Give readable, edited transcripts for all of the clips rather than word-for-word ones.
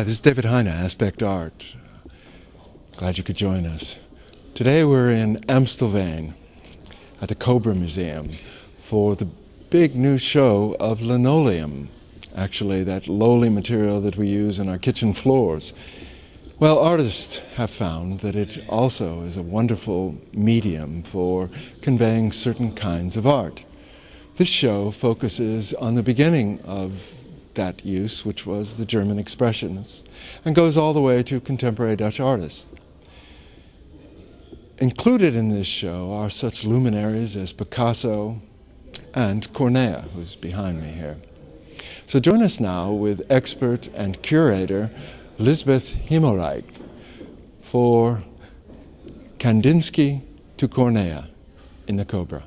this is David Heine, Aspect Art. Glad you could join us. Today we're in Amstelveen at the Cobra Museum for the big new show of linoleum, actually that lowly material that we use in our kitchen floors. Well, artists have found that it also is a wonderful medium for conveying certain kinds of art. This show focuses on the beginning of that use, which was the German Expressionists, and goes all the way to contemporary Dutch artists. Included in this show are such luminaries as Picasso and Kleurnet, who's behind me here. So join us now with expert and curator Liesbeth Hemelrijk for Kandinsky to Kleurnet in the Cobra.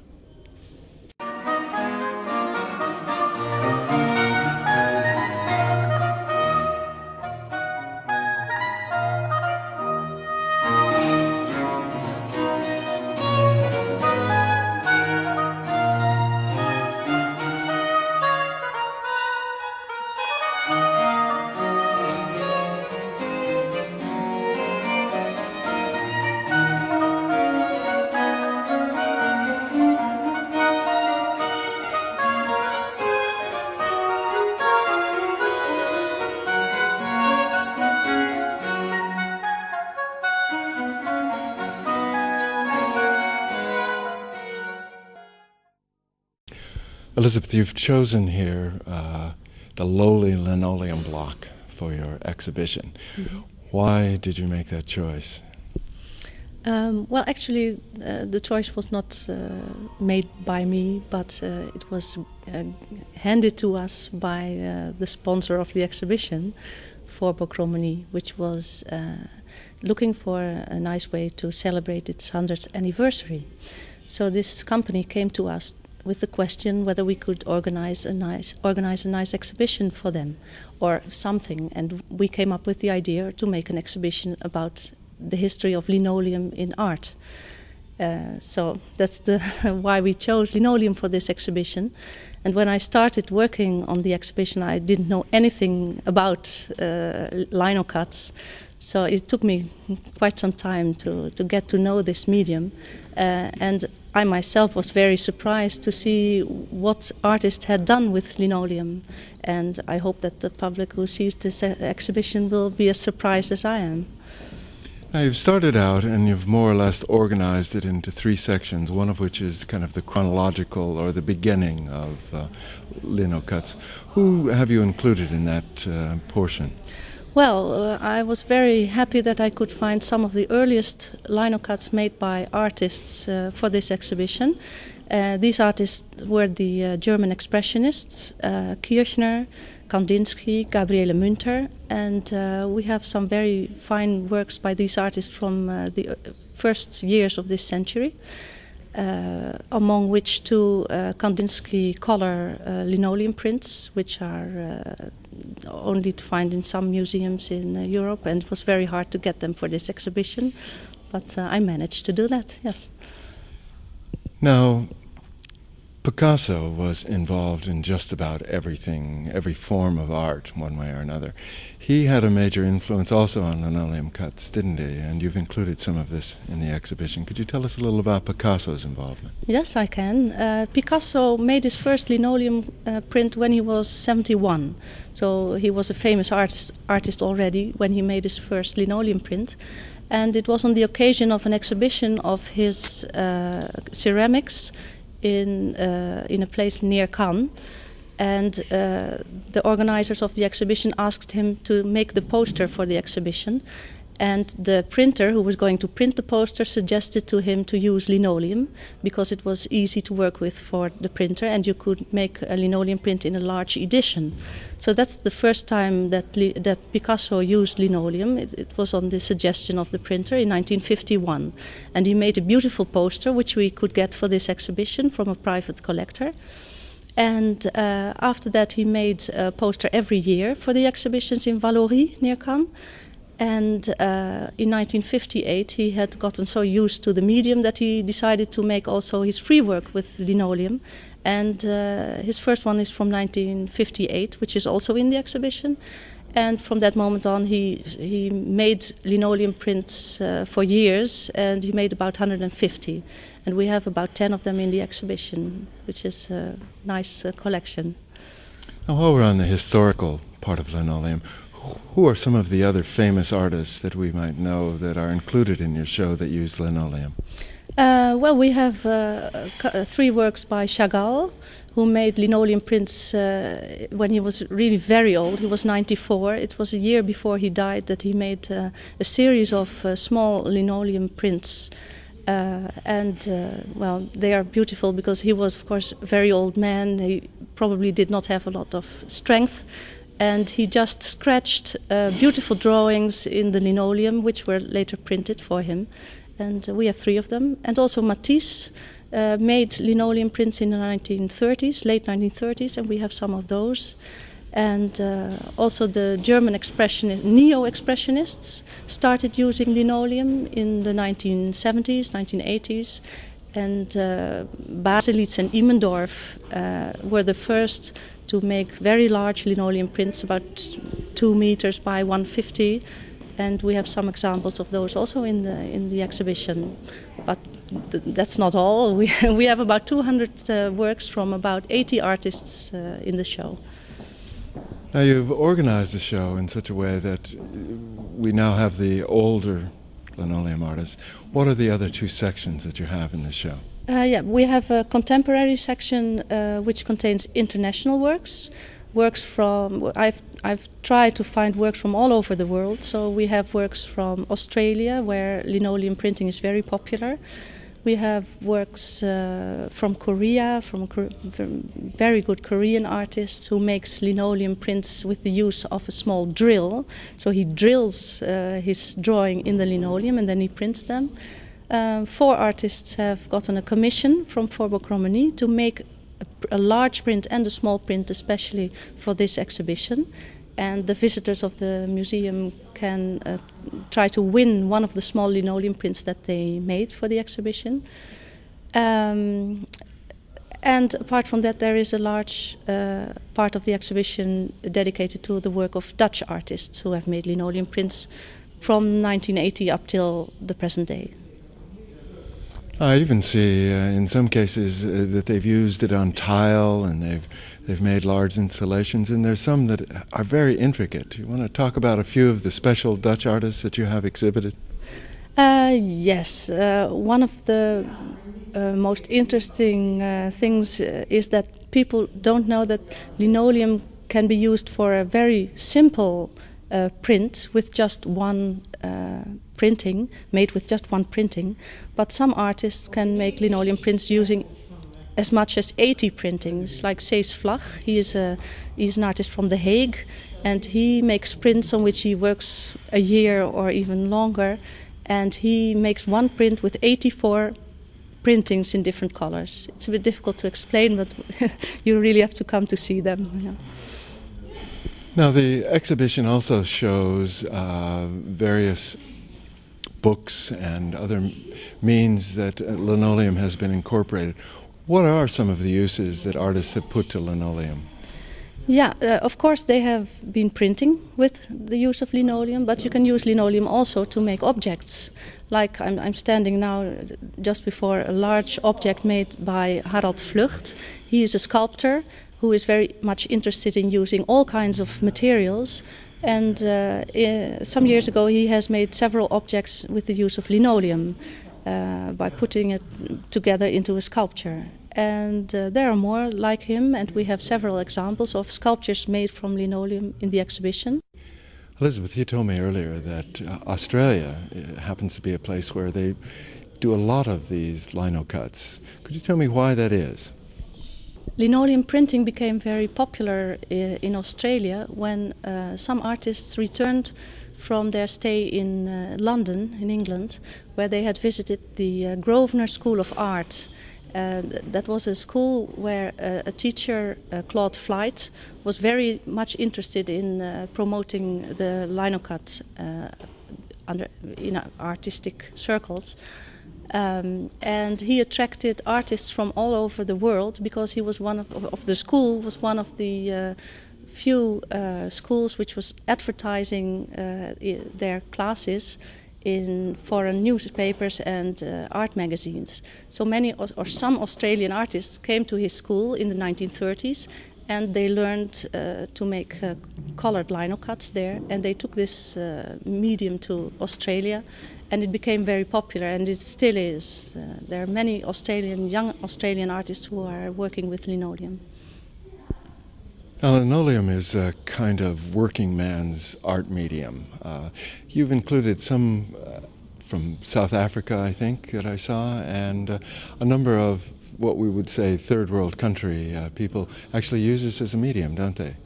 Elizabeth, you've chosen here the lowly linoleum block for your exhibition. Mm-hmm. Why did you make that choice? Well, actually, the choice was not made by me, but it was handed to us by the sponsor of the exhibition, Voorburg Romani, which was looking for a nice way to celebrate its 100th anniversary. So this company came to us with the question whether we could organize a nice exhibition for them or something, and we came up with the idea to make an exhibition about the history of linoleum in art. So that's why we chose linoleum for this exhibition. And when I started working on the exhibition, I didn't know anything about lino cuts. So it took me quite some time to get to know this medium. And I myself was very surprised to see what artists had done with linoleum. And I hope that the public who sees this exhibition will be as surprised as I am. Now, you've started out and you've more or less organized it into three sections, one of which is kind of the chronological or the beginning of lino cuts. Who have you included in that portion? Well, I was very happy that I could find some of the earliest lino cuts made by artists for this exhibition. These artists were the German Expressionists, Kirchner, Kandinsky, Gabriele Münter, and we have some very fine works by these artists from the first years of this century, among which two Kandinsky color linoleum prints, which are only to find in some museums in Europe, and it was very hard to get them for this exhibition, but I managed to do that, yes. Now, Picasso was involved in just about everything, every form of art, one way or another. He had a major influence also on linoleum cuts, didn't he? And you've included some of this in the exhibition. Could you tell us a little about Picasso's involvement? Yes, I can. Picasso made his first linoleum print when he was 71. So he was a famous artist already when he made his first linoleum print. And it was on the occasion of an exhibition of his ceramics in a place near Cannes, and the organizers of the exhibition asked him to make the poster for the exhibition, and the printer who was going to print the poster suggested to him to use linoleum because it was easy to work with for the printer and you could make a linoleum print in a large edition. So that's the first time that Picasso used linoleum. It was on the suggestion of the printer in 1951, and he made a beautiful poster which we could get for this exhibition from a private collector. And after that he made a poster every year for the exhibitions in Vallauris near Cannes. And in 1958 he had gotten so used to the medium that he decided to make also his free work with linoleum. And his first one is from 1958, which is also in the exhibition. And from that moment on, he made linoleum prints for years, and he made about 150. And we have about 10 of them in the exhibition, which is a nice collection. Now, while we're on the historical part of linoleum, who are some of the other famous artists that we might know that are included in your show that use linoleum? Well, we have 3 works by Chagall, who made linoleum prints when he was really very old. He was 94. It was a year before he died that he made a series of small linoleum prints. Well, they are beautiful because he was, of course, a very old man. He probably did not have a lot of strength. And he just scratched beautiful drawings in the linoleum, which were later printed for him. And we have 3 of them. And also Matisse made linoleum prints in the 1930s, late 1930s, and we have some of those. And also the German neo-expressionists started using linoleum in the 1970s, 1980s. And Baselitz and Immendorf were the first to make very large linoleum prints, about 2 meters by 150. And we have some examples of those also in the exhibition. But that's not all. We have about 200 works from about 80 artists in the show. Now, you've organized the show in such a way that we now have the older linoleum artists. What are the other 2 sections that you have in the show? We have a contemporary section which contains international works. Works from I've tried to find works from all over the world. So we have works from Australia, where linoleum printing is very popular. We have works from Korea, from very good Korean artists who makes linoleum prints with the use of a small drill. So he drills his drawing in the linoleum and then he prints them. 4 artists have gotten a commission from Forbo-Cromenie to make a large print and a small print, especially for this exhibition. And the visitors of the museum can try to win one of the small linoleum prints that they made for the exhibition. And apart from that, there is a large part of the exhibition dedicated to the work of Dutch artists who have made linoleum prints from 1980 up till the present day. I even see in some cases that they've used it on tile, and they've made large installations, and there's some that are very intricate. You want to talk about a few of the special Dutch artists that you have exhibited? Yes, one of the most interesting things is that people don't know that linoleum can be used for a very simple print with just one printing, made with just one printing, but some artists can make linoleum prints using as much as 80 printings, like Cees Vlag. He's an artist from The Hague, and he makes prints on which he works a year or even longer, and he makes one print with 84 printings in different colors. It's a bit difficult to explain, but you really have to come to see them. Yeah. Now, the exhibition also shows various books and other means that linoleum has been incorporated. What are some of the uses that artists have put to linoleum? Yeah, of course they have been printing with the use of linoleum, but you can use linoleum also to make objects. Like I'm standing now just before a large object made by Harald Vlucht. He is a sculptor who is very much interested in using all kinds of materials. And some years ago he has made several objects with the use of linoleum by putting it together into a sculpture. And there are more like him, and we have several examples of sculptures made from linoleum in the exhibition. Liesbeth, you told me earlier that Australia happens to be a place where they do a lot of these lino cuts. Could you tell me why that is? Linoleum printing became very popular in Australia when some artists returned from their stay in London, in England, where they had visited the Grosvenor School of Art. That was a school where a teacher, Claude Flight, was very much interested in promoting the lino cut in artistic circles. And he attracted artists from all over the world because he was one of the school was one of the few schools which was advertising their classes in foreign newspapers and art magazines. So many or some Australian artists came to his school in the 1930s, and they learned to make colored lino cuts there, and they took this medium to Australia, and it became very popular, and it still is. There are many young Australian artists who are working with linoleum. Now, linoleum is a kind of working man's art medium. You've included some from South Africa, I think, that I saw, and a number of what we would say third world country people actually use this as a medium, don't they?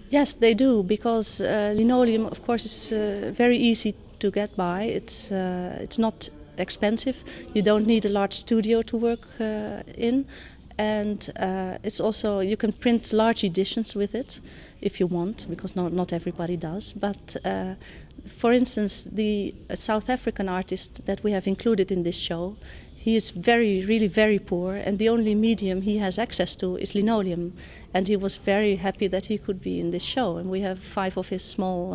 Yes, they do, because linoleum, of course, is very easy to get by. It's not expensive. You don't need a large studio to work in. And it's also, you can print large editions with it if you want, because not everybody does. But for instance, the South African artist that we have included in this show, he is really very poor, and the only medium he has access to is linoleum. And he was very happy that he could be in this show. And we have 5 of his small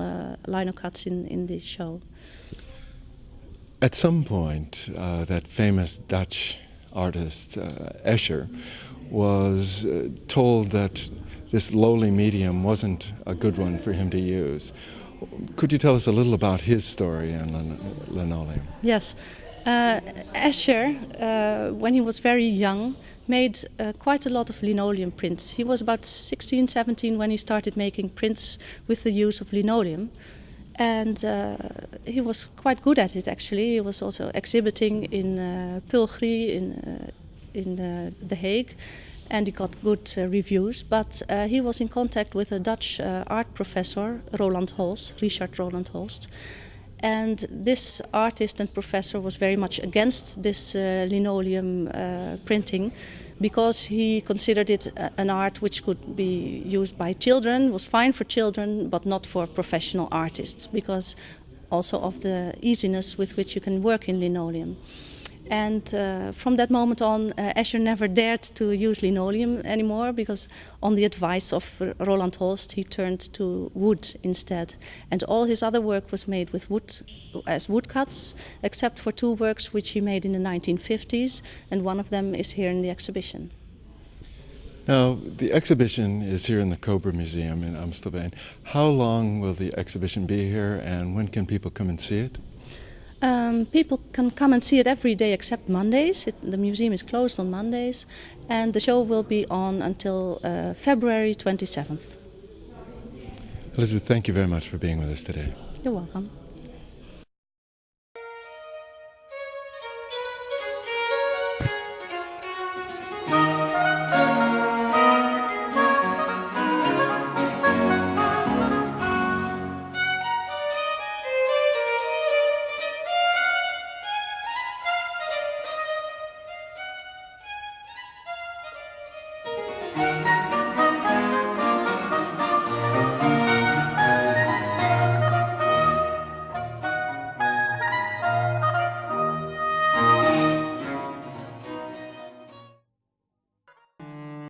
lino cuts in this show. At some point, that famous Dutch artist Escher was told that this lowly medium wasn't a good one for him to use. Could you tell us a little about his story on linoleum? Yes. Escher, when he was very young, made quite a lot of linoleum prints. He was about 16, 17 when he started making prints with the use of linoleum. And he was quite good at it, actually. He was also exhibiting in Pulgri in The Hague, and he got good reviews. But he was in contact with a Dutch art professor, Richard Roland Holst. And this artist and professor was very much against this linoleum printing, because he considered it an art which could be used by children, was fine for children, but not for professional artists, because also of the easiness with which you can work in linoleum. And from that moment on, Escher never dared to use linoleum anymore, because on the advice of Roland Holst, he turned to wood instead. And all his other work was made with wood, as woodcuts, except for 2 works which he made in the 1950s, and one of them is here in the exhibition. Now, the exhibition is here in the Cobra Museum in Amsterdam. How long will the exhibition be here, and when can people come and see it? People can come and see it every day except Mondays. The museum is closed on Mondays, and the show will be on until February 27th. Elizabeth, thank you very much for being with us today. You're welcome.